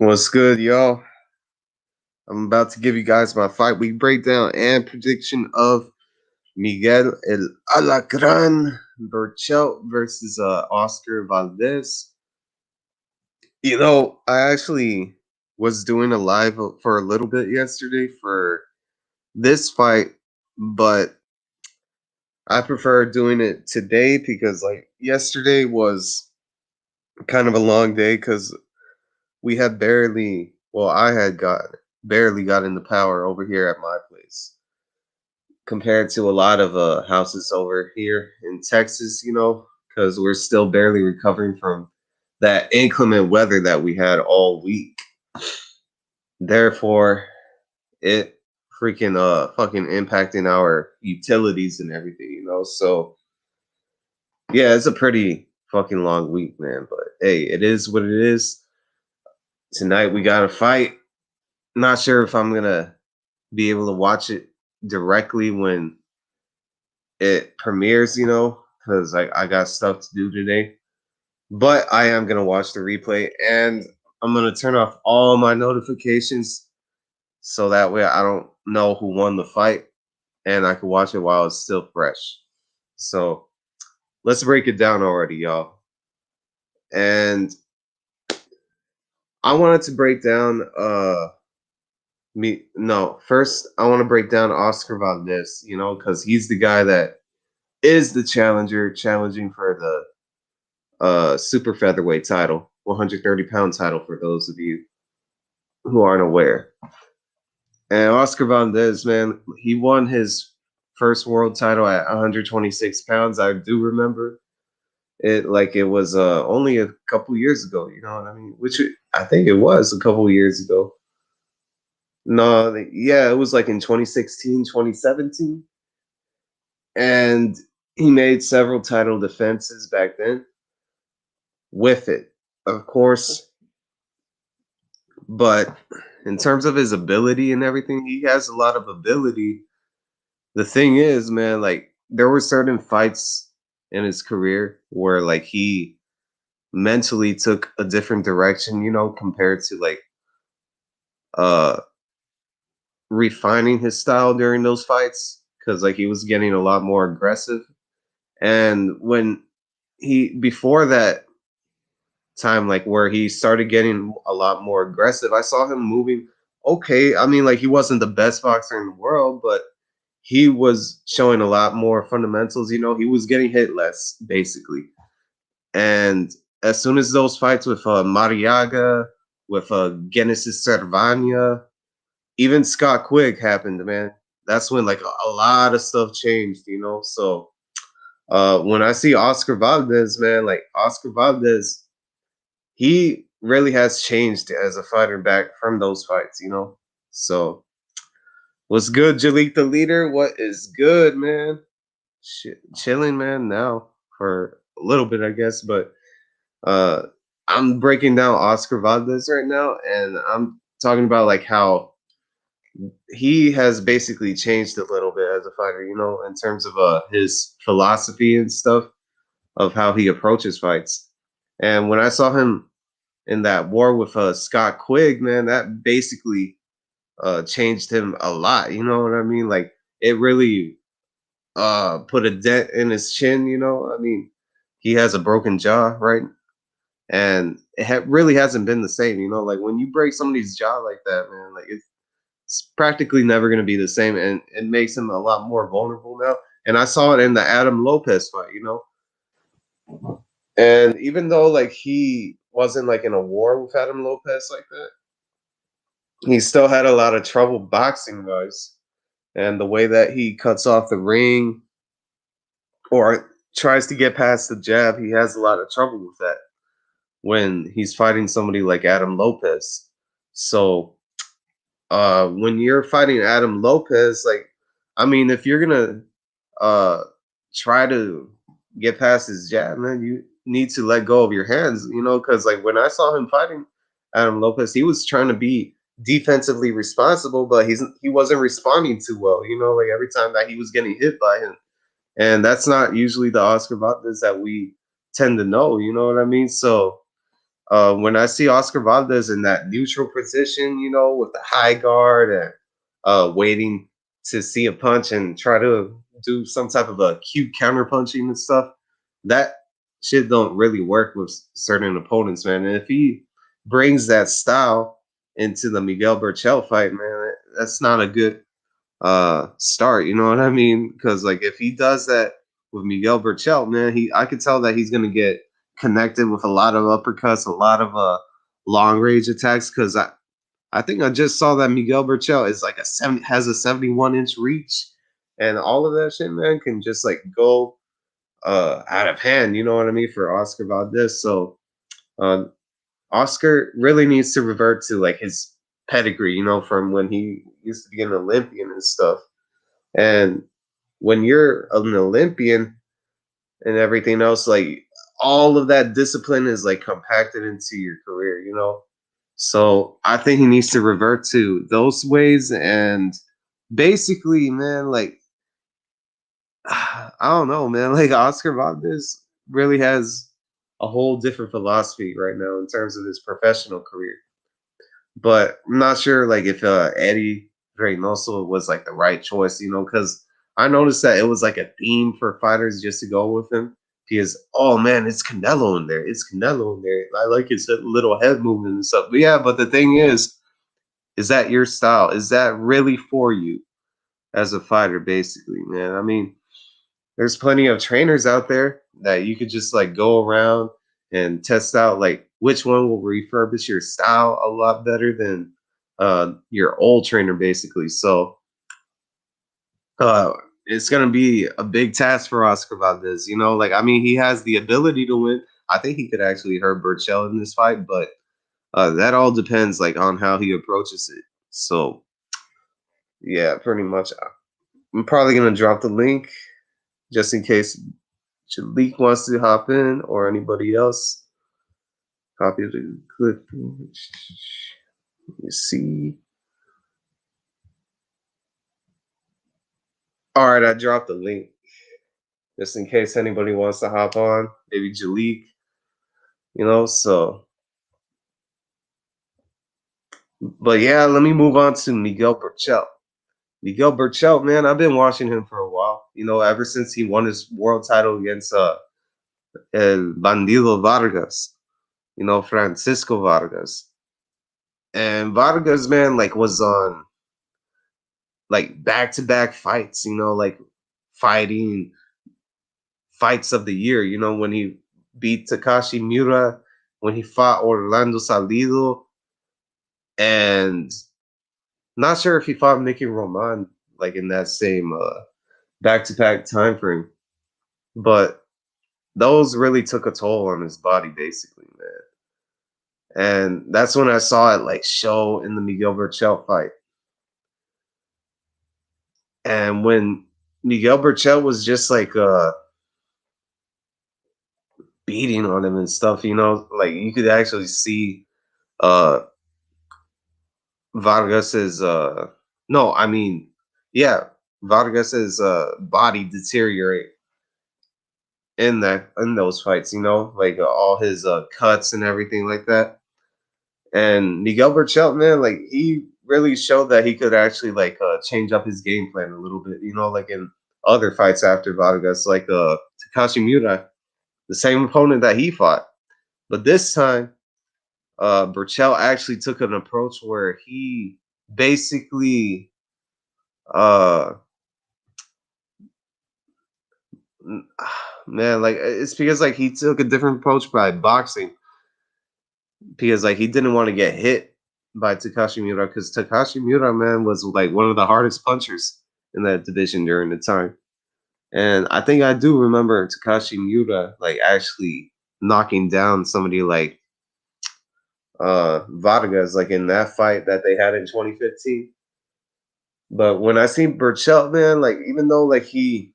What's good, y'all? I'm about to give you guys my fight week breakdown and prediction of Miguel El Alacran Berchelt versus Oscar Valdez. I actually was doing a live for a little bit yesterday for this fight, but I prefer doing it today because yesterday was kind of a long day because we had I had barely got into power over here at my place compared to a lot of houses over here in Texas, because we're still barely recovering from that inclement weather that we had all week. Therefore, it freaking fucking impacting our utilities and everything, So yeah, it's a pretty fucking long week, man. But hey, it is what it is. Tonight we got a fight. Not sure if I'm gonna be able to watch it directly when it premieres, because I got stuff to do today. But I am gonna watch the replay, and I'm gonna turn off all my notifications so that way I don't know who won the fight, and I can watch it while it's still fresh. So let's break it down already, y'all. And I wanted to break down first I want to break down Oscar Valdez, because he's the guy that is the challenger challenging for the super featherweight title, 130-pound title for those of you who aren't aware. And Oscar Valdez, man, he won his first world title at 126 pounds. I do remember it like it was only a couple years ago, you know what I mean? Which I think it was a couple years ago. No, yeah, it was like in 2016, 2017. And he made several title defenses back then with it. Of course, but in terms of his ability and everything, he has a lot of ability. The thing is, man, like there were certain fights in his career where like he mentally took a different direction, compared to like uh refining his style during those fights cuz like he was getting a lot more aggressive. And when he before that time, like where he started getting a lot more aggressive, I saw him moving okay. I mean, like he wasn't the best boxer in the world, but he was showing a lot more fundamentals. He was getting hit less, basically. And as soon as those fights with Mariaga, with Genesis Cervania, even Scott Quigg happened, man. That's when like a lot of stuff changed, So when I see Oscar Valdez, man, like Oscar Valdez, he really has changed as a fighter back from those fights, So what's good, Jalik the leader? What is good, man? Chilling, man. Now for a little bit, I guess, but uh, I'm breaking down Oscar Valdez right now, and I'm talking about like how he has basically changed a little bit as a fighter, in terms of his philosophy and stuff of how he approaches fights. And when I saw him in that war with Scott Quigg, man, that basically changed him a lot. You know what I mean? Like it really put a dent in his chin. I mean, he has a broken jaw, right? And it really hasn't been the same. Like when you break somebody's jaw like that, man, like it's practically never going to be the same, and it makes him a lot more vulnerable now. And I saw it in the Adam Lopez fight. And even though like he wasn't like in a war with Adam Lopez like that, he still had a lot of trouble boxing wise. And the way that he cuts off the ring or tries to get past the jab, he has a lot of trouble with that when he's fighting somebody like Adam Lopez. So when you're fighting Adam Lopez, like I mean, if you're gonna uh try to get past his jab, man, you need to let go of your hands, because like when I saw him fighting Adam Lopez, he was trying to be defensively responsible, but he wasn't responding too well, like every time that he was getting hit by him. And that's not usually the Oscar Valdez that we tend to know, you know what I mean? So When I see Oscar Valdez in that neutral position, with the high guard and waiting to see a punch and try to do some type of a cute counter punching and stuff, that shit don't really work with certain opponents, man. And if he brings that style into the Miguel Berchelt fight, man, that's not a good start. You know what I mean? Because like if he does that with Miguel Berchelt, man, I could tell that he's gonna get connected with a lot of uppercuts, a lot of long range attacks. Because I think I just saw that Miguel Berchelt is like has a 71-inch reach, and all of that shit, man, can just like go out of hand. You know what I mean for Oscar Valdez. So uh, Oscar really needs to revert to like his pedigree, from when he used to be an Olympian and stuff. And when you're an Olympian and everything else, like all of that discipline is like compacted into your career. So I think he needs to revert to those ways and basically, man, like I don't know, man. Like Oscar Valdez really has a whole different philosophy right now in terms of his professional career. But I'm not sure like if Eddie Reynoso was like the right choice, because I noticed that it was like a theme for fighters just to go with him because oh man, it's Canelo in there. It's Canelo in there. I like his little head movement and stuff. But yeah, but the thing is that your style? Is that really for you as a fighter, basically, man? I mean, there's plenty of trainers out there that you could just like go around and test out like which one will refurbish your style a lot better than your old trainer basically. So uh it's gonna be a big task for Oscar Valdez, like I mean he has the ability to win. I think he could actually hurt Berchelt in this fight, but that all depends like on how he approaches it. So yeah, pretty much I'm probably gonna drop the link just in case Jalik wants to hop in or anybody else. Copy the clip. Let me see. All right, I dropped the link just in case anybody wants to hop on. Maybe Jalik, So, but yeah, let me move on to Miguel Berchelt. Miguel Berchelt, man, I've been watching him for a while. Ever since he won his world title against El Bandido Vargas. Francisco Vargas. And Vargas, man, like was on like back to back fights, like fighting fights of the year, when he beat Takashi Miura, when he fought Orlando Salido, and not sure if he fought Mickey Roman like in that same back to back time frame. But those really took a toll on his body, basically, man. And that's when I saw it like show in the Miguel Berchelt fight. And when Miguel Berchelt was just like beating on him and stuff, like you could actually see uh Vargas's no, I mean, yeah, Vargas's body deteriorate in those fights, like all his cuts and everything like that. And Miguel Berchelt, man, like he really showed that he could actually like change up his game plan a little bit, like in other fights after Vargas, like Takashi Miura, the same opponent that he fought. But this time, Berchelt actually took an approach where he basically uh man, like it's because like he took a different approach by boxing because like he didn't want to get hit by Takashi Miura because Takashi Miura, man, was like one of the hardest punchers in that division during the time. And I think I do remember Takashi Miura like actually knocking down somebody like Vargas like in that fight that they had in 2015. But when I see Berchelt, man, like even though like he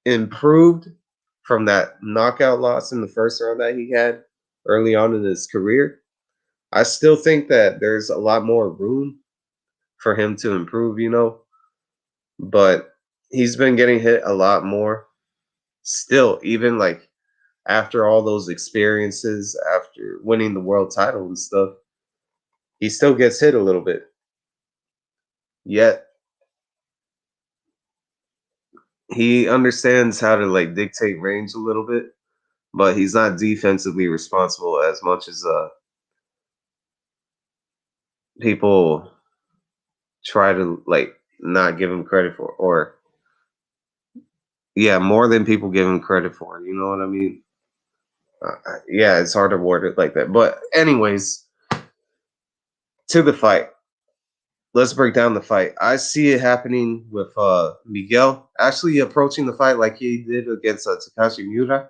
improved from that knockout loss in the first round that he had early on in his career, I still think that there's a lot more room for him to improve, but he's been getting hit a lot more still, even like after all those experiences, after winning the world title and stuff, he still gets hit a little bit. Yet he understands how to like dictate range a little bit, but he's not defensively responsible as much as people try to like not give him credit for, or yeah, more than people give him credit for. You know what I mean? Yeah, it's hard to word it like that. But anyways, to the fight. Let's break down the fight. I see it happening with Miguel actually approaching the fight like he did against Takashi Miura,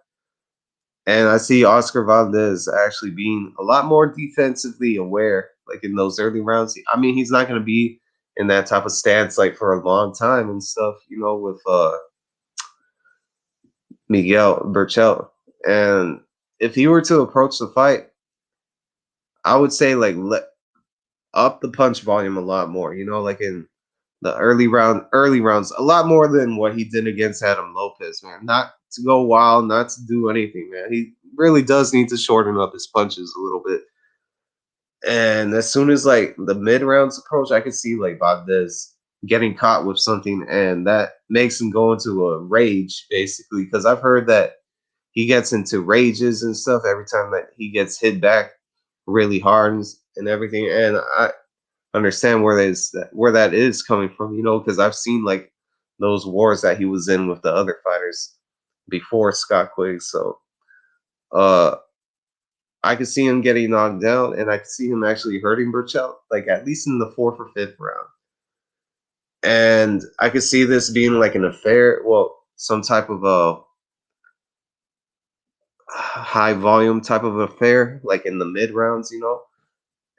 and I see Oscar Valdez actually being a lot more defensively aware, like in those early rounds. I mean, he's not going to be in that type of stance like for a long time and stuff, you know, with Miguel Berchelt. And if he were to approach the fight, I would say like let up the punch volume a lot more. You know, like in the early rounds, a lot more than what he did against Adam Lopez, man. Not to go wild, not to do anything, man. He really does need to shorten up his punches a little bit. And as soon as like the mid rounds approach, I could see like Valdez getting caught with something, and that makes him go into a rage, basically. Because I've heard that he gets into rages and stuff every time that he gets hit back really hard and everything. And I understand where that is coming from, you know, because I've seen like those wars that he was in with the other fighters before Scott Quigg. So uh I could see him getting knocked down, and I could see him actually hurting Berchelt, like at least in the fourth or fifth round. And I could see this being like an affair, well, some type of a high volume type of affair, like in the mid rounds, you know.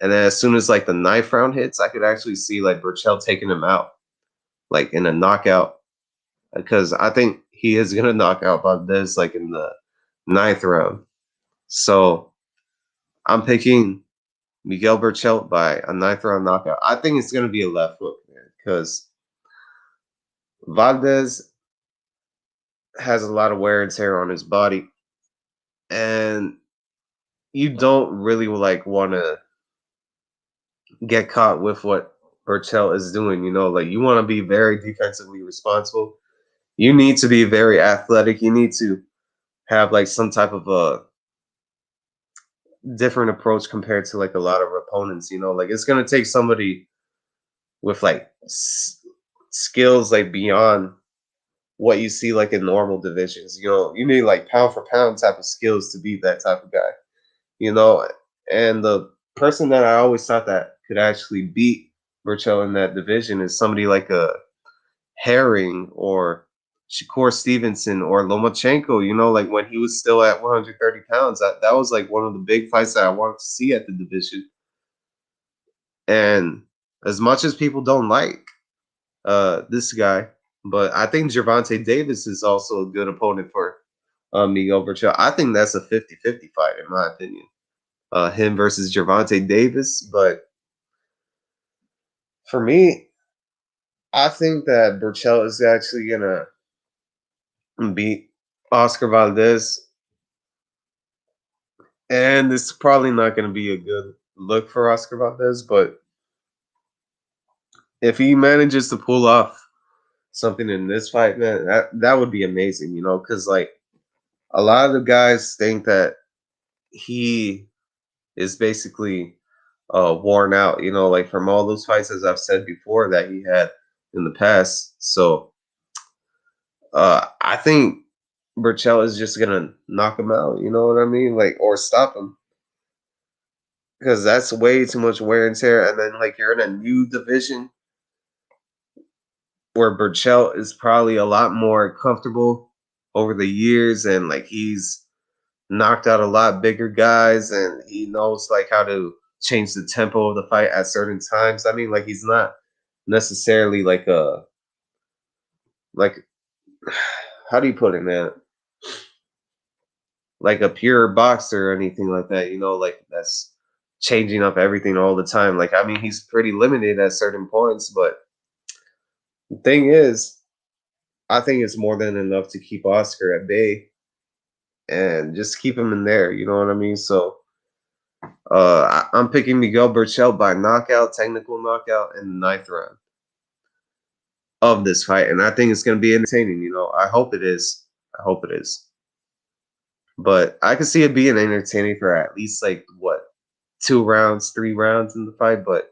And then as soon as like the ninth round hits, I could actually see like Berchelt taking him out, like in a knockout, because I think he is gonna knock out Valdez like in the ninth round. So I'm picking Miguel Berchelt by a ninth round knockout. I think it's gonna be a left hook, man, because Valdez has a lot of wear and tear on his body, and you don't really like want to get caught with what Berchelt is doing. You know, like you want to be very defensively responsible. You need to be very athletic. You need to have like some type of a different approach compared to like a lot of opponents. You know, like it's gonna take somebody with like skills like beyond what you see like in normal divisions. You know, you need like pound for pound type of skills to beat that type of guy. You know, and the person that I always thought that could actually beat Burchell in that division is somebody like a Herring or Shakur Stevenson or Lomachenko, you know, like when he was still at 130 pounds. That was like one of the big fights that I wanted to see at the division. And as much as people don't like this guy, but I think Gervonta Davis is also a good opponent for Miguel Berchelt. I think that's a 50-50 fight, in my opinion. Him versus Gervonta Davis. But for me, I think that Berchelt is actually going to beat Oscar Valdez. And it's probably not going to be a good look for Oscar Valdez, but if he manages to pull off something in this fight, man, that would be amazing, you know, because like a lot of the guys think that he is basically worn out, you know, like from all those fights, as I've said before, that he had in the past. So I think Berchelt is just gonna knock him out, you know what I mean? Like, or stop him, because that's way too much wear and tear. And then like you're in a new division where Berchelt is probably a lot more comfortable over the years, and like he's knocked out a lot bigger guys, and he knows like how to change the tempo of the fight at certain times. I mean, like he's not necessarily like a like how do you put it, man? Like a pure boxer or anything like that, you know, like that's changing up everything all the time. Like I mean, he's pretty limited at certain points, but the thing is, I think it's more than enough to keep Oscar at bay. and just keep him in there. You know what I mean? So I'm picking Miguel Berchelt by knockout, technical knockout in the ninth round of this fight, and I think it's going to be entertaining. I hope it is. I hope it is. But I can see it being entertaining for at least like what 2 rounds, 3 rounds in the fight. But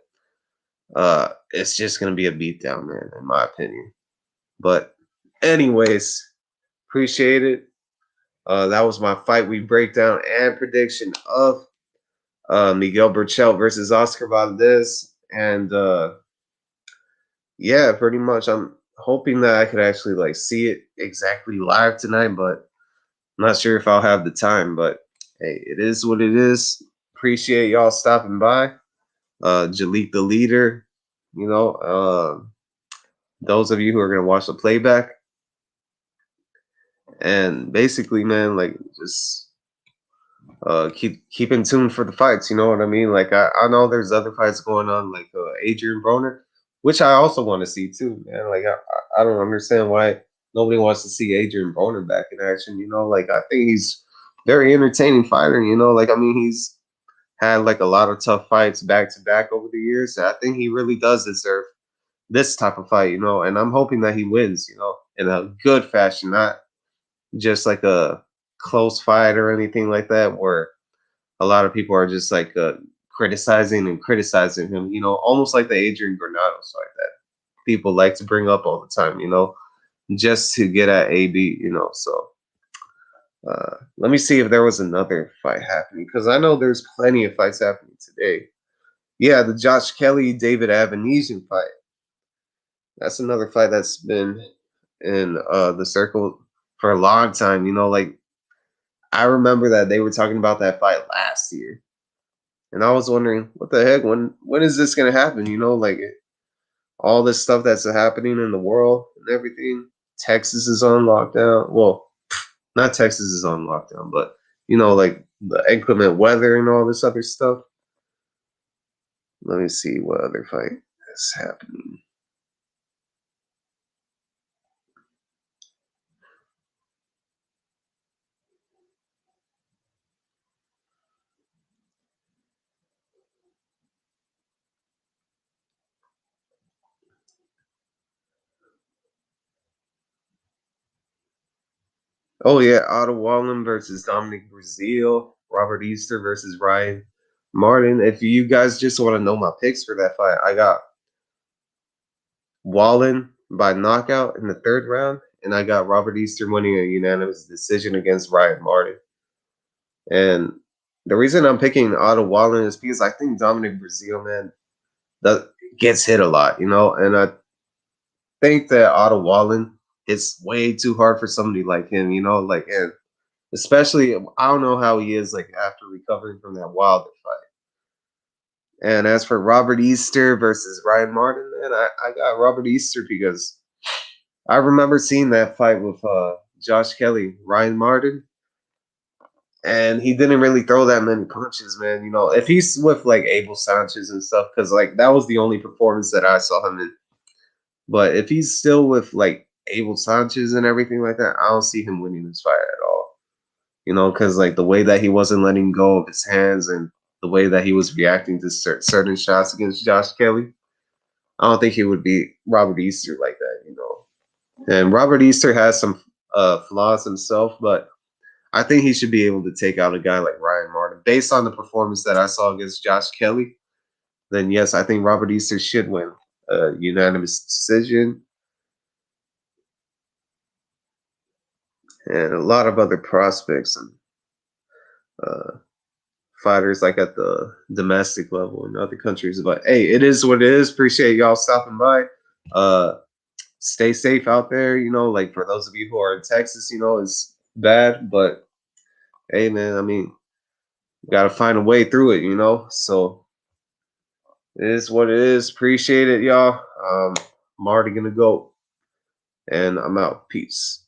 it's just going to be a beatdown, man, in my opinion. But anyways, appreciate it. That was my fight week breakdown and prediction of Miguel Berchelt versus Oscar Valdez. And yeah, pretty much I'm hoping that I could actually like see it exactly live tonight, but I'm not sure if I'll have the time. But hey, it is what it is. Appreciate y'all stopping by. Jalik the leader, you know, those of you who are gonna watch the playback. And basically, man, like just keep in tune for the fights. You know what I mean? Like I know there's other fights going on, like Adrian Broner, which I also want to see too, man. Like I don't understand why nobody wants to see Adrian Broner back in action. Like I think he's very entertaining fighter. Like I mean he's had like a lot of tough fights back to back over the years. I think he really does deserve this type of fight. And I'm hoping that he wins. In a good fashion, not just like a close fight or anything like that, where a lot of people are just like criticizing and criticizing him, almost like the Adrian Granados fight that people like to bring up all the time, just to get at AB. So let me see if there was another fight happening because I know there's plenty of fights happening today. Yeah, the Josh Kelly David Avanesian fight. That's another fight that's been in the circle for a long time. Like I remember that they were talking about that fight last year. And I was wondering, what the heck? When is this gonna happen? Like all this stuff that's happening in the world and everything. Texas is on lockdown. Well, not Texas is on lockdown, but like the inclement weather and all this other stuff. Let me see what other fight is happening. Oh yeah, Otto Wallen versus Dominic Brazil, Robert Easter versus Ryan Martin. If you guys just want to know my picks for that fight, I got Wallen by knockout in the third round, and I got Robert Easter winning a unanimous decision against Ryan Martin. And the reason I'm picking Otto Wallen is because I think Dominic Brazil, man, that gets hit a lot, and I think that Otto Wallen it's way too hard for somebody like him, like and especially I don't know how he is like after recovering from that Wilder fight. And as for Robert Easter versus Ryan Martin, man, I got Robert Easter because I remember seeing that fight with Josh Kelly, Ryan Martin, and he didn't really throw that many punches, man. If he's with like Abel Sanchez and stuff, because like that was the only performance that I saw him in. But if he's still with like Abel Sanchez and everything like that, I don't see him winning this fight at all. Because like the way that he wasn't letting go of his hands and the way that he was reacting to certain shots against Josh Kelly, I don't think he would beat Robert Easter like that. And Robert Easter has some flaws himself, but I think he should be able to take out a guy like Ryan Martin. Based on the performance that I saw against Josh Kelly, then yes, I think Robert Easter should win a unanimous decision. And a lot of other prospects and uh, fighters like at the domestic level in other countries. But hey, it is what it is. Appreciate y'all stopping by. Stay safe out there. Like for those of you who are in Texas, it's bad, but hey, man, I mean, got to find a way through it. So it is what it is. Appreciate it, y'all. I'm already gonna go, and I'm out. Peace.